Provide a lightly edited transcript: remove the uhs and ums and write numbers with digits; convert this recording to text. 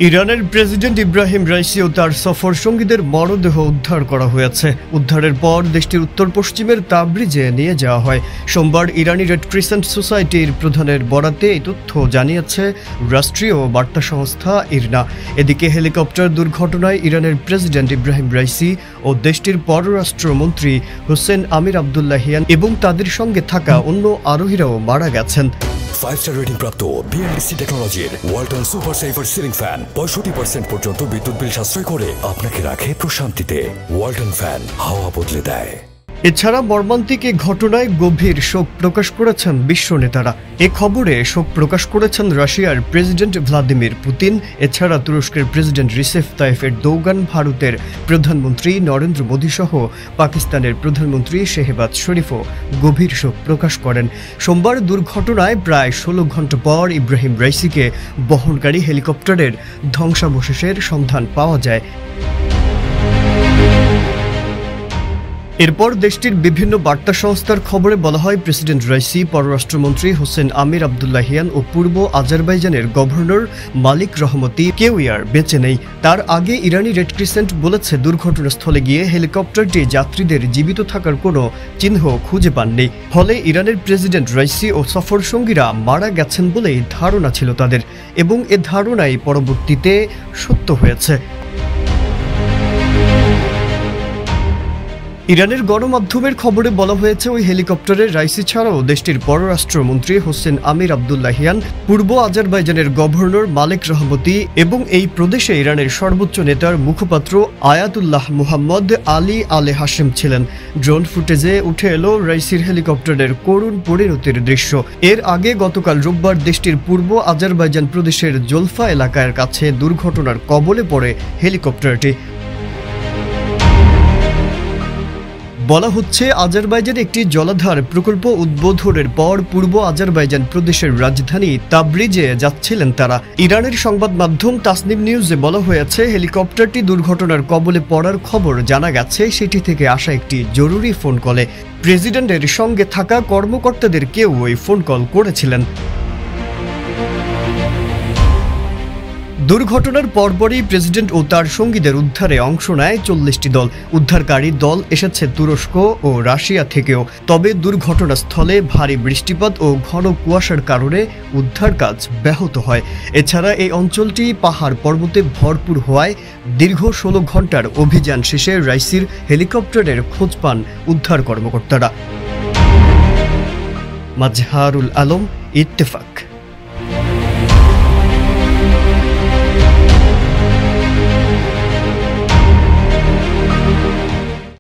ইরানের president Ebrahim Raisi ও তার সফর সঙ্গীদের মরদেহ উদ্ধার করা হয়েছে। উদ্ধারের পর দেশটির উত্তর পশ্চিমের তাবরিজে নিয়ে যাওয়া হয়। সোমবার ইরানি রেড ক্রিসেন্ট সোসাইটির প্রধানের বরাতে এই তথ্য জানিয়েছে রাষ্ট্রীয় বার্তা সংস্থা ইরনা। এদিকে হেলিকপ্টার দুর্ঘটনায় ইরানের প্রেসিডেন্ট ইব্রাহিম রাইসি ও দেশটির পররাষ্ট্রমন্ত্রী হোসেন আমির আবদুল্লাহিয়ান এবং তাদের সঙ্গে থাকা অন্য আরোহীরাও মারা গেছেন। 5-স্টার রেটিং প্রাপ্ত বিএলডিসি টেকনোলজির Walton super saver ceiling fan 65% পর্যন্ত বিদ্যুৎ বিল সাশ্রয় করে আপনাকে রাখে প্রশান্তিতে। ওয়ালটন ফ্যান হাওয়া বদলে দেয়। এছাড়া মর্মান্তিক এ ঘটনায় গভীর শোক প্রকাশ করেছেন বিশ্ব নেতারা। এ খবরে শোক প্রকাশ করেছেন রাশিয়ার প্রেসিডেন্ট ভ্লাদিমির পুতিন। এছাড়া তুরস্কের প্রেসিডেন্ট রিসেপ তাইয়েপ এরদোগান, ভারতের প্রধানমন্ত্রী নরেন্দ্র মোদী সহ পাকিস্তানের প্রধানমন্ত্রী শেহবাজ শরীফও গভীর শোক প্রকাশ করেন। সোমবার দুর্ঘটনায় প্রায় 16 ঘণ্টা পর ইব্রাহিম রাইসিকে বহনকারী হেলিকপ্টারের ধ্বংসাবশেষের সন্ধান পাওয়া যায়। এরপর দেশটির বিভিন্ন বার্তা সংস্থার খবরে বলা হয়, প্রেসিডেন্ট রাইসি, পররাষ্ট্রমন্ত্রী হোসেন আমির আবদুল্লাহিয়ান ও পূর্ব আজারবাইজানের গভর্নর মালিক রহমতি কেউই আর বেঁচে নেই। তার আগে ইরানি রেড ক্রিসেন্ট বলেছে, দুর্ঘটনাস্থলে গিয়ে হেলিকপ্টারটি যাত্রীদের জীবিত থাকার কোনো চিহ্ন খুঁজে পাননি। ফলে ইরানের প্রেসিডেন্ট রাইসি ও সফর সঙ্গীরা মারা গেছেন বলেই ধারণা ছিল তাদের, এবং এ ধারণাই পরবর্তীতে সত্য হয়েছে। ইরানের গণমাধ্যমের খবরে বলা হয়েছে, ওই হেলিকপ্টারে রাইসি ছাড়াও দেশটির পররাষ্ট্রমন্ত্রী হোসেন আমির আবদুল্লাহিয়ান, পূর্ব আজারবাইজানের গভর্নর মালিক রহমতি এবং এই প্রদেশে ইরানের সর্বোচ্চ নেতার মুখপাত্র আয়াতুল্লাহ মুহাম্মদ আলী আলে হাশেম ছিলেন। ড্রোন ফুটেজে উঠে এলো রাইসির হেলিকপ্টারের করুণ পরিণতির দৃশ্য। এর আগে গতকাল রোববার দেশটির পূর্ব আজারবাইজান প্রদেশের জোলফা এলাকার কাছে দুর্ঘটনার কবলে পড়ে হেলিকপ্টারটি। বলা হচ্ছে, আজারবাইজানে একটি জলাধার প্রকল্প উদ্বোধনের পর পূর্ব আজারবাইজান প্রদেশের রাজধানী তাবরিজে যাচ্ছিলেন তারা। ইরানের সংবাদ মাধ্যম তাসনিম নিউজে বলা হয়েছে, হেলিকপ্টারটি দুর্ঘটনার কবলে পড়ার খবর জানা গেছে সেটি থেকে আসা একটি জরুরি ফোন কলে। প্রেসিডেন্টের সঙ্গে থাকা কর্মকর্তাদের কেউ ওই ফোন কল করেছিলেন। দুর্ঘটনার পরপরই প্রেসিডেন্ট ও তার সঙ্গীদের উদ্ধারে অংশ নেয় 40টি দল। উদ্ধারকারী দল এসেছে তুরস্ক ও রাশিয়া থেকেও। তবে দুর্ঘটনাস্থলে ভারী বৃষ্টিপাত ও ঘন কুয়াশার কারণে উদ্ধার কাজ ব্যাহত হয়। এছাড়া এই অঞ্চলটি পাহাড় পর্বতে ভরপুর হওয়ায় দীর্ঘ 16 ঘণ্টার অভিযান শেষে রাইসির হেলিকপ্টারের খোঁজ পান উদ্ধার কর্মকর্তারা। মাজহারুল আলম, ইত্তেফাক।